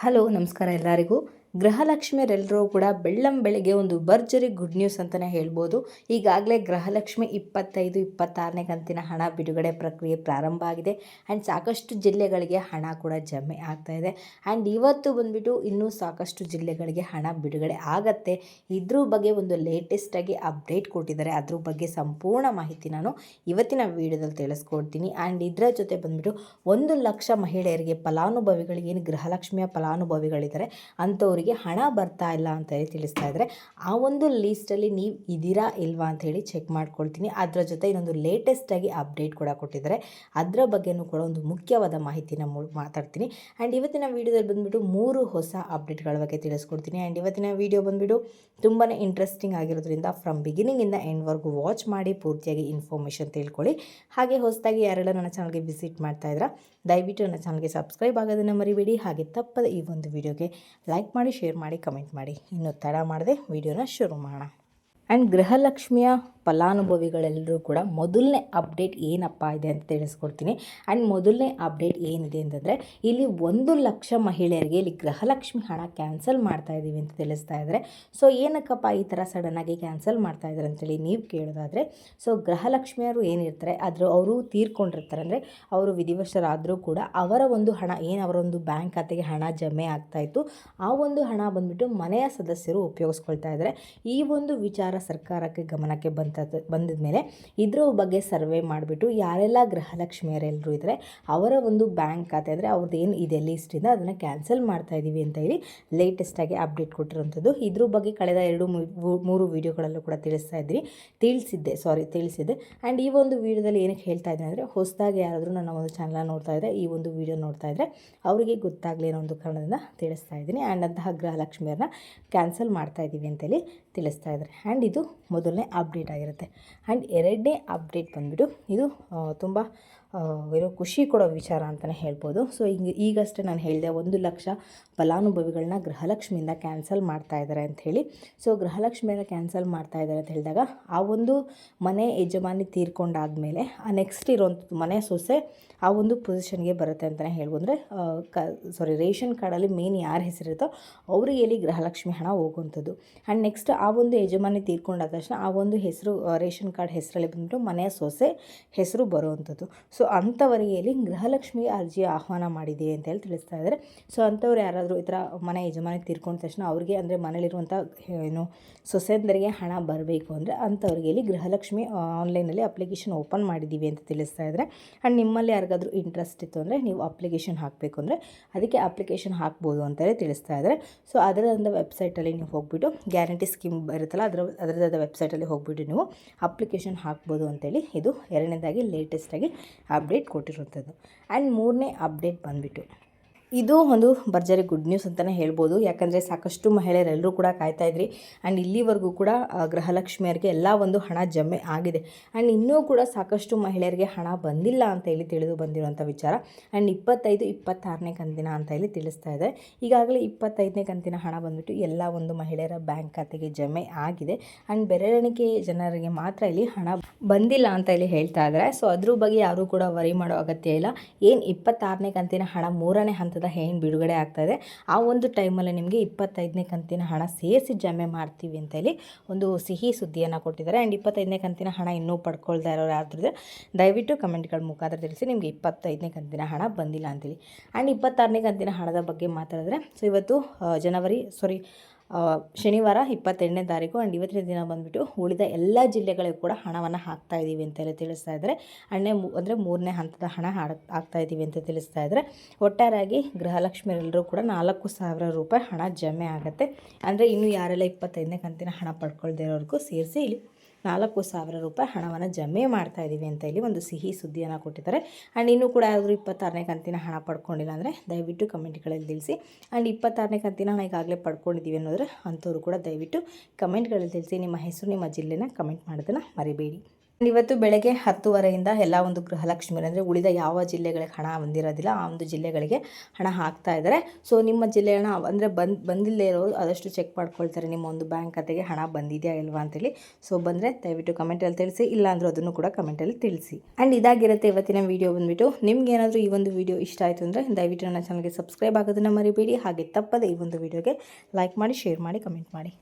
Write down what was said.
Hello ನಮಸ್ಕಾರ ಎಲ್ಲರಿಗೂ. ಗೃಹಲಕ್ಷ್ಮಿಯರೆಲ್ಲರೂ ಕೂಡ ಬೆಳ್ಳಂಬೆಳಿಗ್ಗೆ ಒಂದು ಭರ್ಜರಿ ಗುಡ್ ನ್ಯೂಸ್ ಅಂತಲೇ ಹೇಳ್ಬೋದು. ಈಗಾಗಲೇ ಗೃಹಲಕ್ಷ್ಮಿ 25-26ನೇ ಕಂತಿನ ಹಣ ಬಿಡುಗಡೆ ಪ್ರಕ್ರಿಯೆ ಪ್ರಾರಂಭ ಆಗಿದೆ. ಆ್ಯಂಡ್ ಸಾಕಷ್ಟು ಜಿಲ್ಲೆಗಳಿಗೆ ಹಣ ಕೂಡ ಜಮೆ ಆಗ್ತಾಯಿದೆ. ಆ್ಯಂಡ್ ಇವತ್ತು ಬಂದುಬಿಟ್ಟು ಇನ್ನೂ ಸಾಕಷ್ಟು ಜಿಲ್ಲೆಗಳಿಗೆ ಹಣ ಬಿಡುಗಡೆ ಆಗತ್ತೆ. ಇದ್ರ ಬಗ್ಗೆ ಒಂದು ಲೇಟೆಸ್ಟಾಗಿ ಅಪ್ಡೇಟ್ ಕೊಟ್ಟಿದ್ದಾರೆ. ಅದ್ರ ಬಗ್ಗೆ ಸಂಪೂರ್ಣ ಮಾಹಿತಿ ನಾನು ಇವತ್ತಿನ ವೀಡಿಯೋದಲ್ಲಿ ತಿಳಿಸ್ಕೊಡ್ತೀನಿ. ಆ್ಯಂಡ್ ಇದರ ಜೊತೆ ಬಂದುಬಿಟ್ಟು 1,00,000 ಮಹಿಳೆಯರಿಗೆ ಫಲಾನುಭವಿಗಳಿಗೆ ಏನು ಗೃಹಲಕ್ಷ್ಮಿಯ ಫಲಾನುಭವಿಗಳಿದ್ದಾರೆ ಅಂಥವರಿಗೆ ಹಣ ಬರ್ತಾ ಇಲ್ಲ ಅಂತ ಹೇಳಿ ತಿಳಿಸ್ತಾ ಇದ್ದಾರೆ. ಆ ಒಂದು ಲೀಸ್ಟಲ್ಲಿ ನೀವು ಇದ್ದೀರಾ ಇಲ್ವಾ ಅಂತ ಹೇಳಿ ಚೆಕ್ ಮಾಡ್ಕೊಳ್ತೀನಿ. ಅದರ ಜೊತೆ ಇನ್ನೊಂದು ಲೇಟೆಸ್ಟಾಗಿ ಅಪ್ಡೇಟ್ ಕೂಡ ಕೊಟ್ಟಿದ್ದಾರೆ. ಅದರ ಬಗ್ಗೆನೂ ಕೂಡ ಒಂದು ಮುಖ್ಯವಾದ ಮಾಹಿತಿನ ಮಾತಾಡ್ತೀನಿ. ಆ್ಯಂಡ್ ಇವತ್ತಿನ ವೀಡಿಯೋದಲ್ಲಿ ಬಂದುಬಿಟ್ಟು 3 ಹೊಸ ಅಪ್ಡೇಟ್ಗಳ ಬಗ್ಗೆ ತಿಳಿಸ್ಕೊಡ್ತೀನಿ. ಆ್ಯಂಡ್ ಇವತ್ತಿನ ವೀಡಿಯೋ ಬಂದುಬಿಟ್ಟು ತುಂಬಾ ಇಂಟ್ರೆಸ್ಟಿಂಗ್ ಆಗಿರೋದ್ರಿಂದ ಫ್ರಮ್ ಬಿಗಿನಿಂಗಿಂದ ಎಂಡ್ವರೆಗೂ ವಾಚ್ ಮಾಡಿ ಪೂರ್ತಿಯಾಗಿ ಇನ್ಫಾರ್ಮೇಷನ್ ತಿಳ್ಕೊಳ್ಳಿ. ಹಾಗೆ ಹೊಸದಾಗಿ ಯಾರೆಲ್ಲ ನನ್ನ ಚಾನಲ್ಗೆ ವಿಸಿಟ್ ಮಾಡ್ತಾ ಇದ್ದೀರಾ ದಯವಿಟ್ಟು ನನ್ನ ಚಾನಲ್ಗೆ ಸಬ್ಸ್ಕ್ರೈಬ್ ಆಗೋದನ್ನು ಮರಿಬೇಡಿ. ಹಾಗೆ ತಪ್ಪದೆ ಈ ಒಂದು ವಿಡಿಯೋಗೆ ಲೈಕ್ ಮಾಡಿ, ಶೇರ್ ಮಾಡಿ, ಕಮೆಂಟ್ ಮಾಡಿ. ಇನ್ನು ತಡ ಮಾಡದೆ ವಿಡಿಯೋನ ಶುರು ಮಾಡೋಣ. ಆ್ಯಂಡ್ ಗೃಹಲಕ್ಷ್ಮಿಯ ಫಲಾನುಭವಿಗಳೆಲ್ಲರೂ ಕೂಡ ಮೊದಲನೇ ಅಪ್ಡೇಟ್ ಏನಪ್ಪ ಇದೆ ಅಂತ ತಿಳಿಸ್ಕೊಡ್ತೀನಿ. ಆ್ಯಂಡ್ ಮೊದಲನೇ ಅಪ್ಡೇಟ್ ಏನಿದೆ ಅಂತಂದರೆ ಇಲ್ಲಿ 1,00,000 ಮಹಿಳೆಯರಿಗೆ ಇಲ್ಲಿ ಗೃಹಲಕ್ಷ್ಮಿ ಹಣ ಕ್ಯಾನ್ಸಲ್ ಮಾಡ್ತಾ ಇದ್ದೀವಿ ಅಂತ ತಿಳಿಸ್ತಾ ಇದ್ದಾರೆ. ಸೊ ಏನಕ್ಕಪ್ಪ ಈ ಥರ ಸಡನ್ನಾಗಿ ಕ್ಯಾನ್ಸಲ್ ಮಾಡ್ತಾ ಇದ್ದಾರೆ ಅಂತೇಳಿ ನೀವು ಕೇಳೋದಾದರೆ, ಸೊ ಗೃಹಲಕ್ಷ್ಮಿಯವರು ಏನಿರ್ತಾರೆ ಅವರು ತೀರ್ಕೊಂಡಿರ್ತಾರೆ. ಅಂದರೆ ಅವರು ವಿಧಿವಶರಾದರೂ ಕೂಡ ಅವರ ಒಂದು ಹಣ ಅವರ ಒಂದು ಬ್ಯಾಂಕ್ ಖಾತೆಗೆ ಹಣ ಜಮೆ ಆಗ್ತಾಯಿತ್ತು. ಆ ಒಂದು ಹಣ ಬಂದುಬಿಟ್ಟು ಮನೆಯ ಸದಸ್ಯರು ಉಪಯೋಗಿಸ್ಕೊಳ್ತಾ ಇದ್ದಾರೆ. ಈ ಒಂದು ವಿಚಾರ ಸರ್ಕಾರಕ್ಕೆ ಗಮನಕ್ಕೆ ಬಂದ ಮೇಲೆ ಇದ್ರ ಬಗ್ಗೆ ಸರ್ವೆ ಮಾಡಿಬಿಟ್ಟು ಯಾರೆಲ್ಲ ಗೃಹಲಕ್ಷ್ಮಿಯರೆಲ್ಲರೂ ಇದ್ದರೆ ಅವರ ಒಂದು ಬ್ಯಾಂಕ್ ಖಾತೆ ಅಂದರೆ ಅವ್ರದ್ದು ಏನು ಇದೆ ಲೀಸ್ಟಿಂದ ಅದನ್ನು ಕ್ಯಾನ್ಸಲ್ ಮಾಡ್ತಾ ಇದ್ದೀವಿ ಅಂತ ಹೇಳಿ ಲೇಟೆಸ್ಟಾಗಿ ಅಪ್ಡೇಟ್ ಕೊಟ್ಟಿರೋಂಥದ್ದು. ಇದ್ರ ಬಗ್ಗೆ ಕಳೆದ 2-3 ವೀಡಿಯೋಗಳಲ್ಲೂ ಕೂಡ ತಿಳಿಸಿದ್ದೆ. ಆ್ಯಂಡ್ ಈ ಒಂದು ವೀಡಿಯೋದಲ್ಲಿ ಏನಕ್ಕೆ ಹೇಳ್ತಾ ಇದ್ದೀನಿ ಅಂದರೆ ಹೊಸದಾಗಿ ಯಾರಾದರೂ ನನ್ನ ಒಂದು ಚಾನಲ್ ನೋಡ್ತಾ ಇದ್ದರೆ ಈ ಒಂದು ವೀಡಿಯೋ ನೋಡ್ತಾ ಇದ್ದರೆ ಅವರಿಗೆ ಗೊತ್ತಾಗಲಿ ಅನ್ನೋ ಒಂದು ಕಾರಣದಿಂದ ತಿಳಿಸ್ತಾ ಇದ್ದೀನಿ. ಆ್ಯಂಡ್ ಅಂತಹ ಗೃಹಲಕ್ಷ್ಮಿಯರನ್ನ ಕ್ಯಾನ್ಸಲ್ ಮಾಡ್ತಾ ಇದ್ದೀವಿ ಅಂತೇಳಿ ತಿಳಿಸ್ತಾ ಇದ್ದಾರೆ. ಆ್ಯಂಡ್ ಇದು ಮೊದಲನೇ ಅಪ್ಡೇಟ್ ಆಗಿರುತ್ತೆ. ಆ್ಯಂಡ್ ಎರಡನೇ ಅಪ್ಡೇಟ್ ಬಂದುಬಿಟ್ಟು ಇದು ತುಂಬ ಖುಷಿ ಕೊಡೋ ವಿಚಾರ ಅಂತಲೇ ಹೇಳ್ಬೋದು. ಸೊ ಈಗಷ್ಟೇ ನಾನು ಹೇಳಿದೆ 1,00,000 ಫಲಾನುಭವಿಗಳನ್ನ ಗೃಹಲಕ್ಷ್ಮಿಯಿಂದ ಕ್ಯಾನ್ಸಲ್ ಮಾಡ್ತಾ ಇದ್ದಾರೆ ಅಂಥೇಳಿ. ಸೊ ಗೃಹಲಕ್ಷ್ಮಿಯಿಂದ ಕ್ಯಾನ್ಸಲ್ ಮಾಡ್ತಾ ಇದ್ದಾರೆ ಅಂತ ಹೇಳಿದಾಗ ಆ ಒಂದು ಮನೆ ಯಜಮಾನಿ ತೀರ್ಕೊಂಡಾದಮೇಲೆ ಆ ನೆಕ್ಸ್ಟ್ ಇರೋವಂಥದ್ದು ಮನೆ ಸೊಸೆ ಆ ಒಂದು ಪೊಸಿಷನ್ಗೆ ಬರುತ್ತೆ ಅಂತಲೇ ಹೇಳ್ಬೋದು. ಅಂದರೆ ರೇಷನ್ ಕಾರ್ಡಲ್ಲಿ ಮೇನ್ ಯಾರ ಹೆಸರಿರುತ್ತೋ ಅವರಿಗೆ ಇಲ್ಲಿ ಗೃಹಲಕ್ಷ್ಮಿ ಹಣ ಹೋಗುವಂಥದ್ದು. ಆ್ಯಂಡ್ ನೆಕ್ಸ್ಟ್ ಆ ಒಂದು ಯಜಮಾನಿ ತೀರ್ಕೊಂಡಾದ ತಕ್ಷಣ ಆ ಒಂದು ಹೆಸರು ರೇಷನ್ ಕಾರ್ಡ್ ಹೆಸರಲ್ಲಿ ಬಂದುಬಿಟ್ಟು ಮನೆಯ ಸೊಸೆ ಹೆಸರು ಬರುವಂಥದ್ದು. ಸೊ ಅಂಥವರಿಗೆ ಇಲ್ಲಿ ಗೃಹಲಕ್ಷ್ಮಿ ಅರ್ಜಿ ಆಹ್ವಾನ ಮಾಡಿದೆ ಅಂತ ಹೇಳಿ ತಿಳಿಸ್ತಾ ಇದ್ದಾರೆ. ಸೊ ಅಂಥವ್ರು ಯಾರಾದರೂ ಈ ಥರ ಮನೆ ಯಜಮಾನಿ ತೀರ್ಕೊಂಡ ತಕ್ಷಣ ಅವ್ರಿಗೆ ಅಂದರೆ ಮನೇಲಿರುವಂಥ ಸೊಸೆಂದರಿಗೆ ಹಣ ಬರಬೇಕು ಅಂದರೆ ಅಂಥವ್ರಿಗೆ ಇಲ್ಲಿ ಗೃಹಲಕ್ಷ್ಮಿ ಆನ್ಲೈನಲ್ಲಿ ಅಪ್ಲಿಕೇಶನ್ ಓಪನ್ ಮಾಡಿದ್ದೀವಿ ಅಂತ ತಿಳಿಸ್ತಾ ಇದ್ದಾರೆ. ಆ್ಯಂಡ್ ನಿಮ್ಮಲ್ಲಿ ಯಾರಿಗಾದರೂ ಇಂಟ್ರೆಸ್ಟ್ ಇತ್ತು ಅಂದರೆ ನೀವು ಅಪ್ಲಿಕೇಶನ್ ಹಾಕಬೇಕು ಅಂದರೆ ಅದಕ್ಕೆ ಅಪ್ಲಿಕೇಶನ್ ಹಾಕ್ಬೋದು ಅಂತಲೇ ತಿಳಿಸ್ತಾ ಇದ್ದಾರೆ. ಸೊ ಅದರಿಂದ ವೆಬ್ಸೈಟಲ್ಲಿ ನೀವು ಹೋಗ್ಬಿಟ್ಟು ಗ್ಯಾರಂಟಿ ಸ್ಕೀಮ್ ಇರುತ್ತಲ್ಲ ಅದರದ್ದು ವೆಬ್ಸೈಟಲ್ಲಿ ಹೋಗ್ಬಿಟ್ಟು ನೀವು ಅಪ್ಲಿಕೇಶನ್ ಹಾಕ್ಬೋದು ಅಂತೇಳಿ ಇದು ಎರಡನೇದಾಗಿ ಲೇಟೆಸ್ಟಾಗಿ ಅಪ್ಡೇಟ್ ಕೊಟ್ಟಿರುವಂಥದ್ದು. ಆ್ಯಂಡ್ ಮೂರನೇ ಅಪ್ಡೇಟ್ ಬಂದುಬಿಟ್ಟು ಇದು ಒಂದು ಭರ್ಜರಿ ಗುಡ್ ನ್ಯೂಸ್ ಅಂತಲೇ ಹೇಳ್ಬೋದು. ಯಾಕಂದರೆ ಸಾಕಷ್ಟು ಮಹಿಳೆಯರೆಲ್ಲರೂ ಕೂಡ ಕಾಯ್ತಾಯಿದ್ರಿ. ಆ್ಯಂಡ್ ಇಲ್ಲಿವರೆಗೂ ಕೂಡ ಗೃಹಲಕ್ಷ್ಮಿಯರಿಗೆ ಎಲ್ಲ ಒಂದು ಹಣ ಜಮೆ ಆಗಿದೆ. ಆ್ಯಂಡ್ ಇನ್ನೂ ಕೂಡ ಸಾಕಷ್ಟು ಮಹಿಳೆಯರಿಗೆ ಹಣ ಬಂದಿಲ್ಲ ಅಂತ ಹೇಳಿ ತಿಳಿದು ಬಂದಿರುವಂಥ ವಿಚಾರ. ಆ್ಯಂಡ್ 25-26ನೇ ಕಂತಿನ ಅಂತ ಹೇಳಿ ತಿಳಿಸ್ತಾ ಇದೆ. ಈಗಾಗಲೇ 25ನೇ ಕಂತಿನ ಹಣ ಬಂದುಬಿಟ್ಟು ಎಲ್ಲ ಒಂದು ಮಹಿಳೆಯರ ಬ್ಯಾಂಕ್ ಖಾತೆಗೆ ಜಮೆ ಆಗಿದೆ. ಆ್ಯಂಡ್ ಬೆರಳೆಣಿಕೆ ಜನರಿಗೆ ಮಾತ್ರ ಇಲ್ಲಿ ಹಣ ಬಂದಿಲ್ಲ ಅಂತ ಹೇಳಿ ಹೇಳ್ತಾ ಇದ್ದಾರೆ. ಸೊ ಅದ್ರ ಬಗ್ಗೆ ಯಾರೂ ಕೂಡ ವರಿ ಮಾಡೋ ಅಗತ್ಯ ಇಲ್ಲ. ಏನು 26ನೇ ಕಂತಿನ ಹಣ 3ನೇ ಹಂತದ ಏನು ಬಿಡುಗಡೆ ಆಗ್ತಾಯಿದೆ ಆ ಒಂದು ಟೈಮಲ್ಲಿ ನಿಮಗೆ 25ನೇ ಕಂತಿನ ಹಣ ಸೇರಿಸಿ ಜಮೆ ಮಾಡ್ತೀವಿ ಅಂತ ಹೇಳಿ ಒಂದು ಸಿಹಿ ಸುದ್ದಿಯನ್ನು ಕೊಟ್ಟಿದ್ದಾರೆ. ಆ್ಯಂಡ್ 25ನೇ ಕಂತಿನ ಹಣ ಇನ್ನೂ ಪಡ್ಕೊಳ್ತಾ ಇರೋರು ಯಾರಿದ್ರೆ ದಯವಿಟ್ಟು ಕಮೆಂಟ್ಗಳ ಮುಖಾಂತರ ತಿಳಿಸಿ ನಿಮಗೆ 25ನೇ ಕಂತಿನ ಹಣ ಬಂದಿಲ್ಲ ಅಂತೇಳಿ. ಆ್ಯಂಡ್ 26ನೇ ಕಂತಿನ ಹಣದ ಬಗ್ಗೆ ಮಾತಾಡಿದ್ರೆ ಸೊ ಇವತ್ತು ಶನಿವಾರ 28ನೇ ತಾರೀಕು. ಆ್ಯಂಡ್ ಇವತ್ತಿನ ದಿನ ಬಂದುಬಿಟ್ಟು ಉಳಿದ ಎಲ್ಲ ಜಿಲ್ಲೆಗಳಿಗೂ ಕೂಡ ಹಣವನ್ನು ಹಾಕ್ತಾ ಇದ್ದೀವಿ ಅಂತೇಳಿ ತಿಳಿಸ್ತಾ ಇದ್ದಾರೆ. ಅಂದರೆ 3ನೇ ಹಂತದ ಹಣ ಹಾಕ್ತಾ ಇದ್ದೀವಿ ಅಂತ ತಿಳಿಸ್ತಾ ಇದ್ದಾರೆ. ಒಟ್ಟಾರೆಯಾಗಿ ಗೃಹಲಕ್ಷ್ಮಿಯರೆಲ್ಲರೂ ಕೂಡ 4,000 ರೂಪಾಯಿ ಹಣ ಜಮೆ ಆಗುತ್ತೆ. ಅಂದರೆ ಇನ್ನು ಯಾರೆಲ್ಲ 25ನೇ ಕಂತಿನ ಹಣ ಪಡ್ಕೊಳ್ದೇ ಇರೋರಿಗೂ ಸೇರಿಸಿ ಇಲ್ಲಿ 4,000 ರೂಪಾಯಿ ಹಣವನ್ನು ಜಮೆ ಮಾಡ್ತಾ ಇದ್ದೀವಿ ಅಂತ ಇಲ್ಲಿ ಒಂದು ಸಿಹಿ ಸುದ್ದಿಯನ್ನು ಕೊಟ್ಟಿದ್ದಾರೆ. ಆ್ಯಂಡ್ ಇನ್ನೂ ಕೂಡ ಯಾರಾದರೂ 26ನೇ ಕಂತಿನ ಹಣ ಪಡ್ಕೊಂಡಿಲ್ಲ ಅಂದರೆ ದಯವಿಟ್ಟು ಕಮೆಂಟ್ಗಳಲ್ಲಿ ತಿಳಿಸಿ. ಆ್ಯಂಡ್ 26ನೇ ಕಂತಿನ ಹಣ ಈಗಾಗಲೇ ಪಡ್ಕೊಂಡಿದ್ದೀವಿ ಅನ್ನೋದ್ರೆ ಅಂಥವ್ರು ಕೂಡ ದಯವಿಟ್ಟು ಕಮೆಂಟ್ಗಳಲ್ಲಿ ತಿಳಿಸಿ. ನಿಮ್ಮ ಹೆಸರು ನಿಮ್ಮ ಜಿಲ್ಲೆನ ಕಮೆಂಟ್ ಮಾಡೋದನ್ನು ಮರಿಬೇಡಿ. ಇವತ್ತು ಬೆಳಗ್ಗೆ 10:30ಯಿಂದ ಎಲ್ಲ ಒಂದು ಗೃಹಲಕ್ಷ್ಮಿ ಅಂದರೆ ಉಳಿದ ಯಾವ ಜಿಲ್ಲೆಗಳಿಗೆ ಹಣ ಬಂದಿರೋದಿಲ್ಲ ಆ ಒಂದು ಜಿಲ್ಲೆಗಳಿಗೆ ಹಣ ಹಾಕ್ತಾ ಇದ್ದಾರೆ. ಸೊ ನಿಮ್ಮ ಜಿಲ್ಲೆ ಹಣ ಅಂದರೆ ಬಂದಿಲ್ಲದೆ ಇರೋರು ಆದಷ್ಟು ಚೆಕ್ ಮಾಡ್ಕೊಳ್ತಾರೆ ನಿಮ್ಮ ಒಂದು ಬ್ಯಾಂಕ್ ಖಾತೆಗೆ ಹಣ ಬಂದಿದೆಯಾ ಇಲ್ವಾ ಅಂತೇಳಿ. ಸೊ ಬಂದರೆ ದಯವಿಟ್ಟು ಕಮೆಂಟಲ್ಲಿ ತಿಳಿಸಿ, ಇಲ್ಲಾಂದರೂ ಅದನ್ನು ಕೂಡ ಕಮೆಂಟಲ್ಲಿ ತಿಳಿಸಿ. ಆ್ಯಂಡ್ ಇದಾಗಿರುತ್ತೆ ಇವತ್ತಿನ ವೀಡಿಯೋ ಬಂದುಬಿಟ್ಟು. ನಿಮ್ಗೆ ಏನಾದರೂ ಈ ಒಂದು ವೀಡಿಯೋ ಇಷ್ಟ ಆಯಿತು ಅಂದರೆ ದಯವಿಟ್ಟು ನನ್ನ ಚಾನಲ್ಗೆ ಸಬ್ಸ್ಕ್ರೈಬ್ ಆಗೋದನ್ನು ಮರಿಬೇಡಿ. ಹಾಗೆ ತಪ್ಪದೆ ಈ ಒಂದು ವೀಡಿಯೋಗೆ ಲೈಕ್ ಮಾಡಿ, ಶೇರ್ ಮಾಡಿ, ಕಮೆಂಟ್ ಮಾಡಿ.